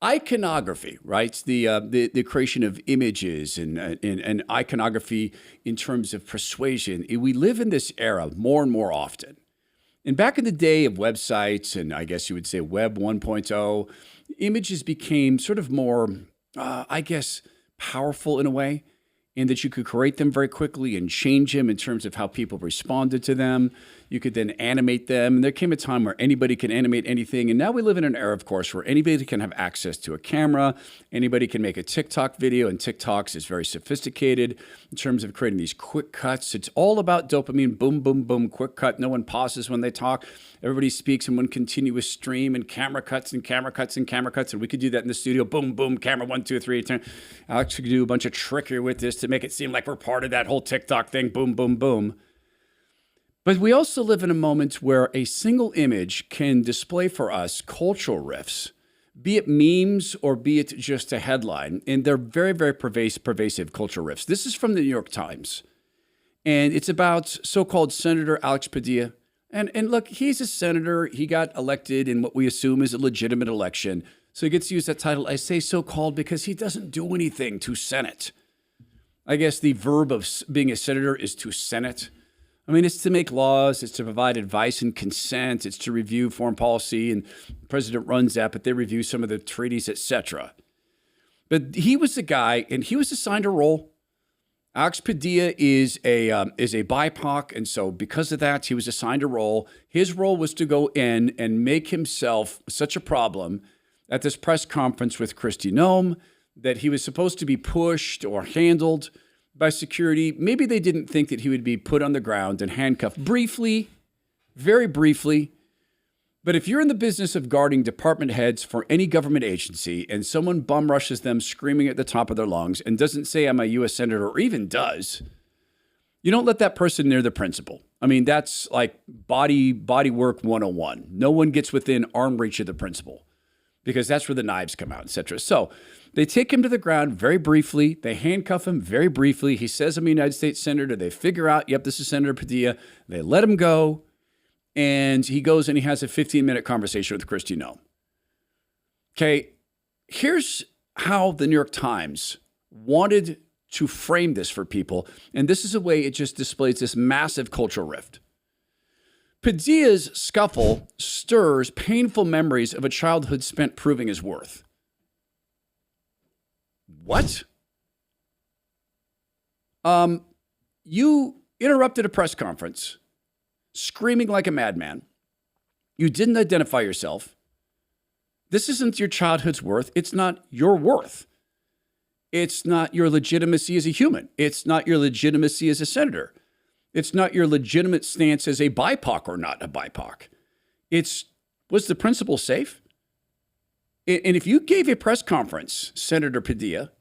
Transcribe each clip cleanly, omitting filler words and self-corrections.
Iconography, right? The creation of images and iconography in terms of persuasion. We live in this era more and more often. And back in the day of websites, and I guess you would say Web 1.0, images became sort of more, powerful in a way, in that you could create them very quickly and change them in terms of how people responded to them. You could then animate them. And there came a time where anybody can animate anything. And now we live in an era, of course, where anybody can have access to a camera. Anybody can make a TikTok video, and TikToks is very sophisticated in terms of creating these quick cuts. It's all about dopamine, boom, boom, boom, quick cut. No one pauses when they talk. Everybody speaks in one continuous stream, and camera cuts and camera cuts and camera cuts. And we could do that in the studio. Boom, boom, camera, 1, 2, 3, 10. Alex could do a bunch of trickery with this to make it seem like we're part of that whole TikTok thing. Boom, boom, boom. But we also live in a moment where a single image can display for us cultural riffs, be it memes or be it just a headline. And they're very, very pervasive cultural riffs. This is from the New York Times. And it's about so-called Senator Alex Padilla. And look, he's a senator. He got elected in what we assume is a legitimate election. So he gets to use that title. I say so-called because he doesn't do anything to Senate. I guess the verb of being a senator is to Senate. I mean, it's to make laws, it's to provide advice and consent, it's to review foreign policy, and the president runs that, but they review some of the treaties, etc. But he was the guy, and he was assigned a role. Alex Padilla is a BIPOC, and so because of that, he was assigned a role. His role was to go in and make himself such a problem at this press conference with Kristi Noem that he was supposed to be pushed or handled by security. Maybe they didn't think that he would be put on the ground and handcuffed briefly, very briefly. But if you're in the business of guarding department heads for any government agency and someone bum rushes them screaming at the top of their lungs and doesn't say I'm a U.S. senator, or even does, you don't let that person near the principal. I mean, that's like body work 101. No one gets within arm reach of the principal because that's where the knives come out, etc. So they take him to the ground very briefly. They handcuff him very briefly. He says, I'm a United States senator. They figure out, yep, this is Senator Padilla. They let him go. And he goes and he has a 15-minute conversation with Kristi Noem. Okay, here's how the New York Times wanted to frame this for people. And this is a way it just displays this massive cultural rift. Padilla's scuffle stirs painful memories of a childhood spent proving his worth. What? You interrupted a press conference, screaming like a madman. You didn't identify yourself. This isn't your childhood's worth. It's not your worth. It's not your legitimacy as a human. It's not your legitimacy as a senator. It's not your legitimate stance as a BIPOC or not a BIPOC. Was the principal safe? And if you gave a press conference, Senator Padilla,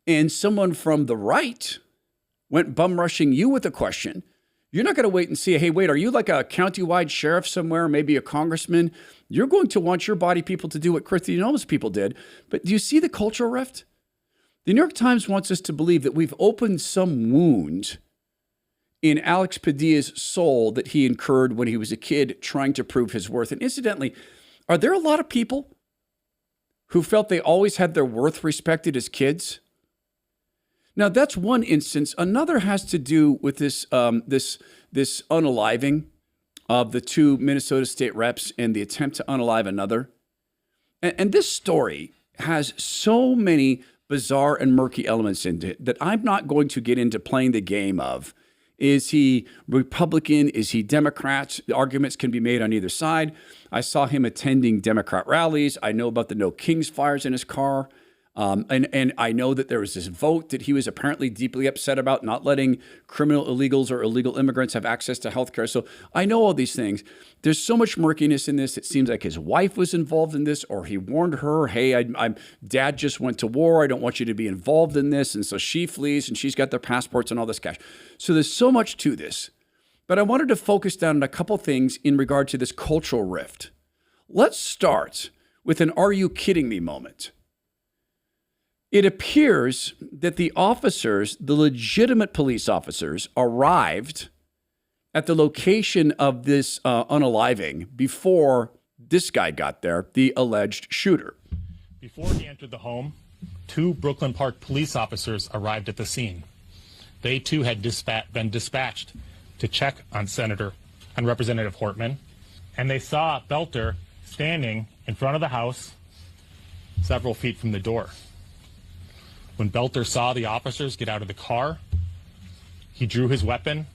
and someone from the right went bum rushing you with a question, you're not going to wait and see, hey, wait, are you like a county-wide sheriff somewhere, maybe a congressman? You're going to want your body people to do what Kristi Noem's people did. But do you see the cultural rift? The New York Times wants us to believe that we've opened some wound in Alex Padilla's soul that he incurred when he was a kid trying to prove his worth. And incidentally, are there a lot of people who felt they always had their worth respected as kids? Now, that's one instance. Another has to do with this unaliving of the two Minnesota state reps and the attempt to unalive another. And this story has so many bizarre and murky elements in it that I'm not going to get into playing the game of, is he Republican? Is he Democrat? The arguments can be made on either side. I saw him attending Democrat rallies. I know about the No Kings fires in his car. And I know that there was this vote that he was apparently deeply upset about, not letting criminal illegals or illegal immigrants have access to health care. So I know all these things. There's so much murkiness in this. It seems like his wife was involved in this, or he warned her, hey, Dad just went to war. I don't want you to be involved in this. And so she flees, and she's got their passports and all this cash. So there's so much to this. But I wanted to focus down on a couple things in regard to this cultural rift. Let's start with an "are you kidding me" moment. It appears that the officers, the legitimate police officers, arrived at the location of this unaliving before this guy got there, the alleged shooter. Before he entered the home, 2 Brooklyn Park police officers arrived at the scene. They too had been dispatched to check on Representative Hortman, and they saw Belter standing in front of the house several feet from the door. When Belter saw the officers get out of the car, he drew his weapon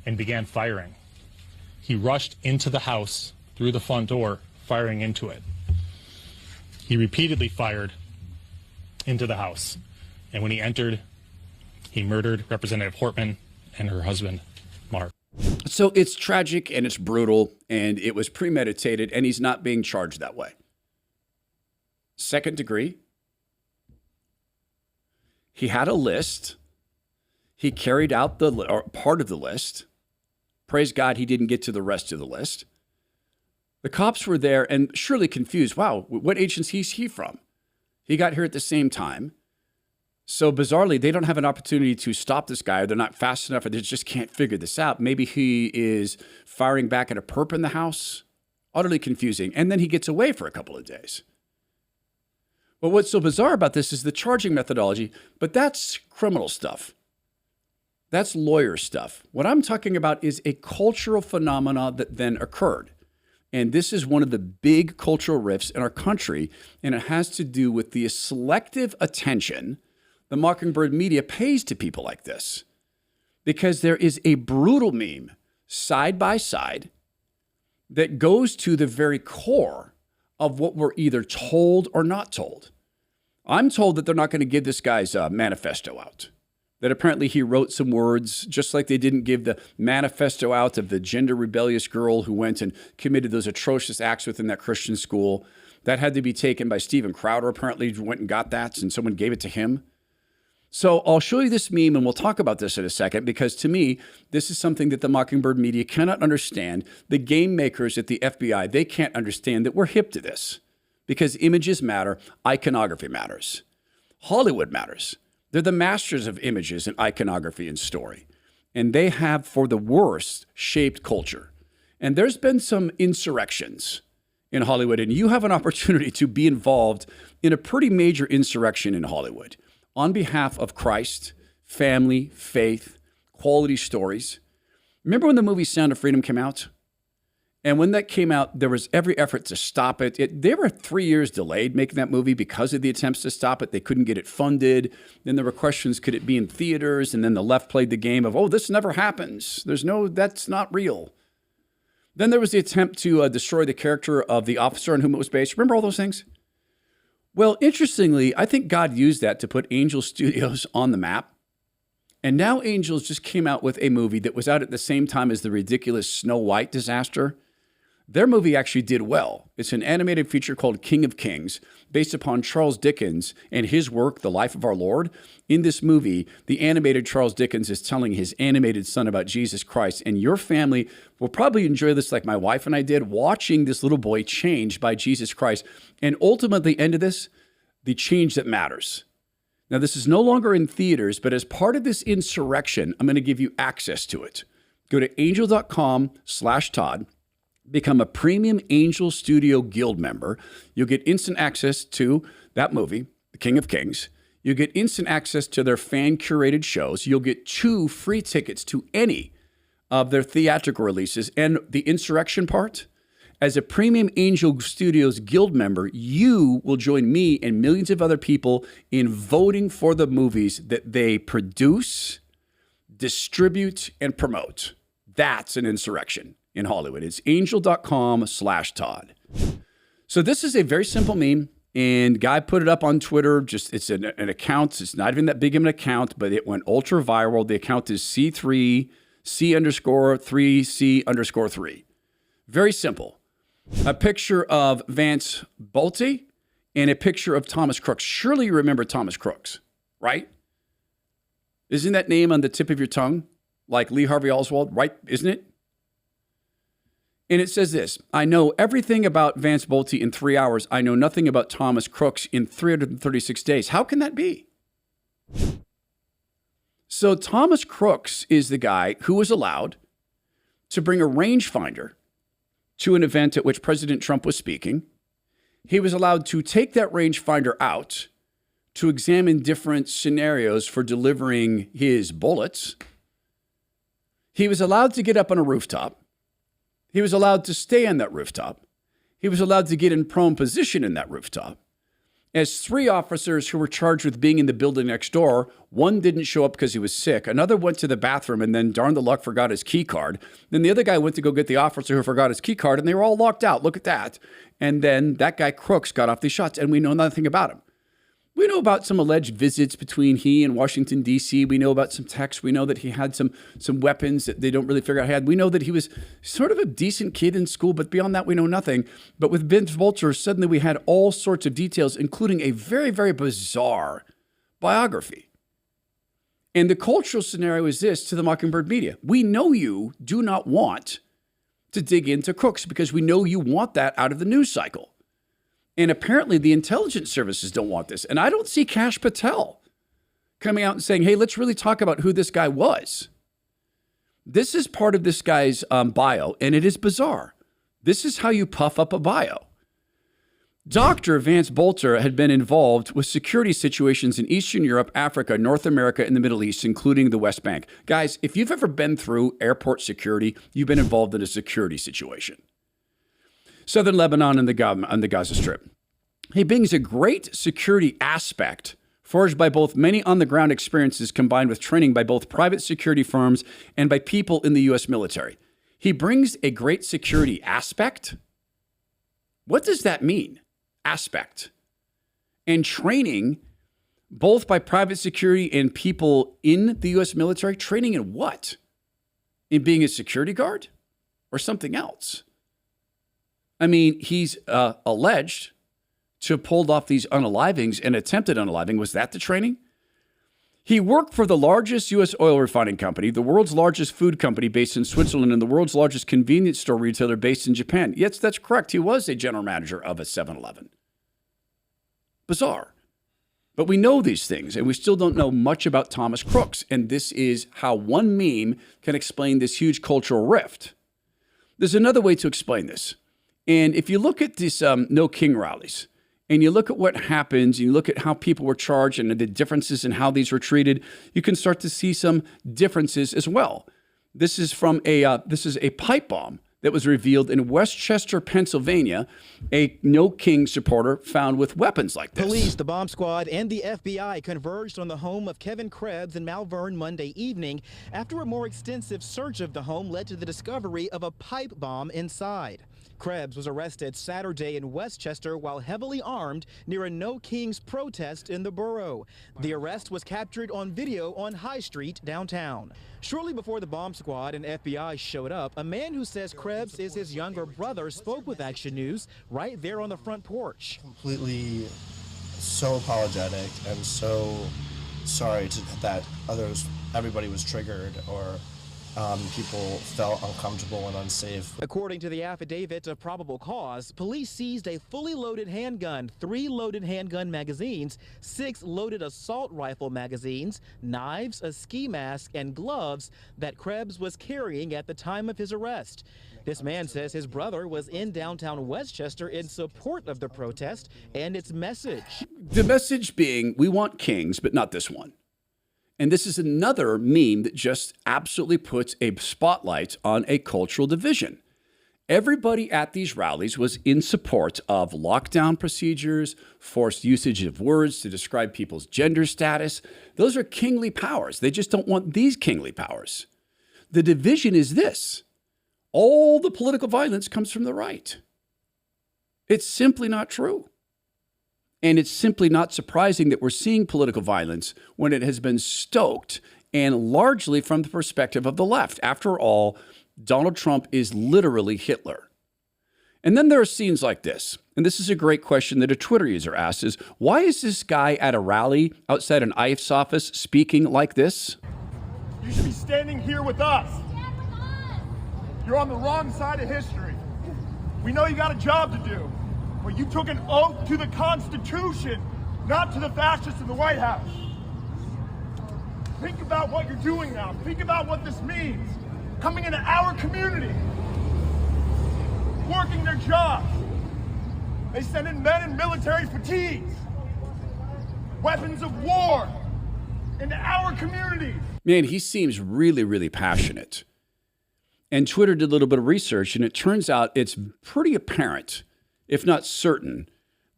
and began firing. He rushed into the house through the front door, firing into it. He repeatedly fired into the house, and when he entered, he murdered Representative Hortman and her husband, Mark. So it's tragic and it's brutal and it was premeditated, and he's not being charged that way. Second degree. He had a list. He carried out part of the list. Praise God, he didn't get to the rest of the list. The cops were there and surely confused. Wow, what agency is he from? He got here at the same time. So bizarrely, they don't have an opportunity to stop this guy, or they're not fast enough, or they just can't figure this out. Maybe he is firing back at a perp in the house. Utterly confusing. And then he gets away for a couple of days. But what's so bizarre about this is the charging methodology, but that's criminal stuff. That's lawyer stuff. What I'm talking about is a cultural phenomena that then occurred. And this is one of the big cultural rifts in our country, and it has to do with the selective attention the Mockingbird media pays to people like this. Because there is a brutal meme side by side that goes to the very core of what we're either told or not told. I'm told that they're not going to give this guy's manifesto out. That apparently he wrote some words, just like they didn't give the manifesto out of the gender rebellious girl who went and committed those atrocious acts within that Christian school. That had to be taken by Steven Crowder, apparently went and got that, and someone gave it to him. So I'll show you this meme, and we'll talk about this in a second, because to me, this is something that the Mockingbird media cannot understand. The game makers at the FBI, they can't understand that we're hip to this, because images matter, iconography matters. Hollywood matters. They're the masters of images and iconography and story. And they have, for the worst, shaped culture. And there's been some insurrections in Hollywood, and you have an opportunity to be involved in a pretty major insurrection in Hollywood on behalf of Christ, family, faith, quality stories. Remember when the movie Sound of Freedom came out? And when that came out, there was every effort to stop it. They were 3 years delayed making that movie because of the attempts to stop it. They couldn't get it funded. Then there were questions, could it be in theaters? And then the left played the game of, oh, this never happens. That's not real. Then there was the attempt to destroy the character of the officer on whom it was based. Remember all those things? Well, interestingly, I think God used that to put Angel Studios on the map. And now Angels just came out with a movie that was out at the same time as the ridiculous Snow White disaster. Their movie actually did well. It's an animated feature called King of Kings, based upon Charles Dickens and his work, The Life of Our Lord. In this movie, the animated Charles Dickens is telling his animated son about Jesus Christ. And your family will probably enjoy this like my wife and I did, watching this little boy changed by Jesus Christ. And ultimately, end of this, the change that matters. Now, this is no longer in theaters, but as part of this insurrection, I'm going to give you access to it. Go to angel.com/Todd. Become a premium Angel Studio Guild member. You'll get instant access to that movie, The King of Kings. You'll get instant access to their fan-curated shows. You'll get 2 free tickets to any of their theatrical releases. And the insurrection part, as a premium Angel Studios Guild member, you will join me and millions of other people in voting for the movies that they produce, distribute, and promote. That's an insurrection in Hollywood. It's angel.com/Todd. So this is a very simple meme, and guy put it up on Twitter. It's an account. It's not even that big of an account, but it went ultra viral. The account is C3C_3C_3. Very simple. A picture of Vance Bolte and a picture of Thomas Crooks. Surely you remember Thomas Crooks, right? Isn't that name on the tip of your tongue? Like Lee Harvey Oswald, right? Isn't it? And it says this: I know everything about Vance Bolte in 3 hours. I know nothing about Thomas Crooks in 336 days. How can that be? So Thomas Crooks is the guy who was allowed to bring a rangefinder to an event at which President Trump was speaking. He was allowed to take that rangefinder out to examine different scenarios for delivering his bullets. He was allowed to get up on a rooftop. He was allowed to stay on that rooftop. He was allowed to get in prone position in that rooftop. As 3 officers who were charged with being in the building next door, one didn't show up because he was sick. Another went to the bathroom and then, darn the luck, forgot his key card. Then the other guy went to go get the officer who forgot his key card, and they were all locked out. Look at that. And then that guy Crooks got off these shots, and we know nothing about him. We know about some alleged visits between he and Washington, D.C. We know about some texts. We know that he had some weapons that they don't really figure out he had. We know that he was sort of a decent kid in school, but beyond that, we know nothing. But with Vince Vulture, suddenly we had all sorts of details, including a very, very bizarre biography. And the cultural scenario is this to the Mockingbird media. We know you do not want to dig into Crooks because we know you want that out of the news cycle. And apparently the intelligence services don't want this. And I don't see Kash Patel coming out and saying, hey, let's really talk about who this guy was. This is part of this guy's bio, and it is bizarre. This is how you puff up a bio. Dr. Vance Bolter had been involved with security situations in Eastern Europe, Africa, North America, and the Middle East, including the West Bank. Guys, if you've ever been through airport security, you've been involved in a security situation. Southern Lebanon and the Gaza Strip. He brings a great security aspect forged by both many on-the-ground experiences combined with training by both private security firms and by people in the U.S. military. He brings a great security aspect? What does that mean? Aspect. And training both by private security and people in the U.S. military? Training in what? In being a security guard? Or something else? I mean, he's alleged to have pulled off these unalivings and attempted unaliving. Was that the training? He worked for the largest U.S. oil refining company, the world's largest food company based in Switzerland, and the world's largest convenience store retailer based in Japan. Yes, that's correct. He was a general manager of a 7-Eleven. Bizarre. But we know these things, and we still don't know much about Thomas Crooks. And this is how one meme can explain this huge cultural rift. There's another way to explain this. And if you look at these No King rallies, and you look at what happens, you look at how people were charged and the differences in how these were treated, you can start to see some differences as well. This is from this is a pipe bomb that was revealed in Westchester, Pennsylvania. A No King supporter found with weapons like this. Police, the bomb squad, and the FBI converged on the home of Kevin Krebs in Malvern Monday evening after a more extensive search of the home led to the discovery of a pipe bomb inside. Krebs was arrested Saturday in Westchester while heavily armed near a No Kings protest in the borough. The arrest was captured on video on High Street downtown. Shortly before the bomb squad and FBI showed up, a man who says Krebs is his younger brother spoke with Action News right there on the front porch. Completely so apologetic and so sorry that everybody was triggered or people felt uncomfortable and unsafe. According to the affidavit of probable cause, police seized a fully loaded handgun, 3 loaded handgun magazines, 6 loaded assault rifle magazines, knives, a ski mask, and gloves that Krebs was carrying at the time of his arrest. This man says his brother was in downtown Westchester in support of the protest and its message. The message being, we want kings, but not this one. And this is another meme that just absolutely puts a spotlight on a cultural division. Everybody at these rallies was in support of lockdown procedures, forced usage of words to describe people's gender status. Those are kingly powers. They just don't want these kingly powers. The division is this. All the political violence comes from the right. It's simply not true. And it's simply not surprising that we're seeing political violence when it has been stoked and largely from the perspective of the left. After all, Donald Trump is literally Hitler. And then there are scenes like this. And this is a great question that a Twitter user asked is, why is this guy at a rally outside an ICE office speaking like this? You should be standing here with us. You're on the wrong side of history. We know you got a job to do. But you took an oath to the Constitution, not to the fascists in the White House. Think about what you're doing now. Think about what this means. Coming into our community, working their jobs, They send in men in military fatigues, weapons of war into our communities. Man, he seems really, really passionate. And Twitter did a little bit of research, and it turns out it's pretty apparent, if not certain,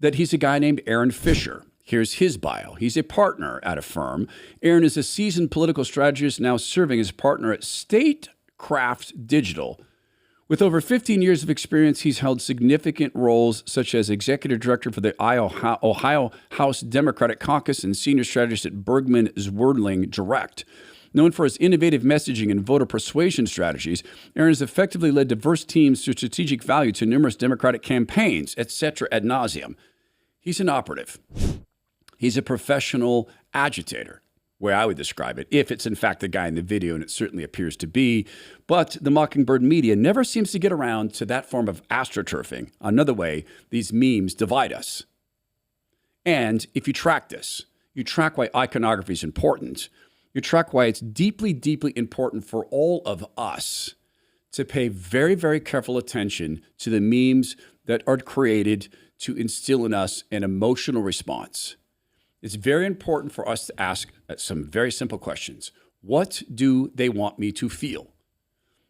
that he's a guy named Aaron Fisher. Here's his bio. He's a partner at a firm. Aaron is a seasoned political strategist now serving as partner at Statecraft Digital. With over 15 years of experience, he's held significant roles such as executive director for the Ohio House Democratic Caucus and senior strategist at Bergman Zwerdling Direct. Known for his innovative messaging and voter persuasion strategies, Aaron has effectively led diverse teams to strategic value to numerous Democratic campaigns, etc. ad nauseum. He's an operative. He's a professional agitator, where I would describe it, if it's in fact the guy in the video, and it certainly appears to be. But the Mockingbird media never seems to get around to that form of astroturfing. Another way these memes divide us. And if you track this, you track why iconography is important. You track why it's deeply, deeply important for all of us to pay very, very careful attention to the memes that are created to instill in us an emotional response. It's very important for us to ask some very simple questions. What do they want me to feel?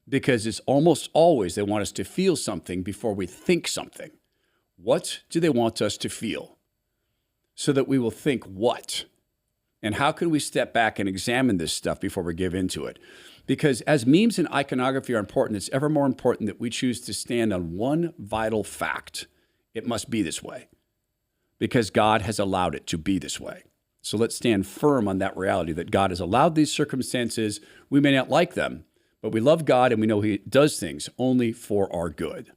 Because it's almost always they want us to feel something before we think something. What do they want us to feel? So that we will think what? And how can we step back and examine this stuff before we give into it? Because as memes and iconography are important, it's ever more important that we choose to stand on one vital fact. It must be this way. Because God has allowed it to be this way. So let's stand firm on that reality that God has allowed these circumstances. We may not like them, but we love God and we know He does things only for our good.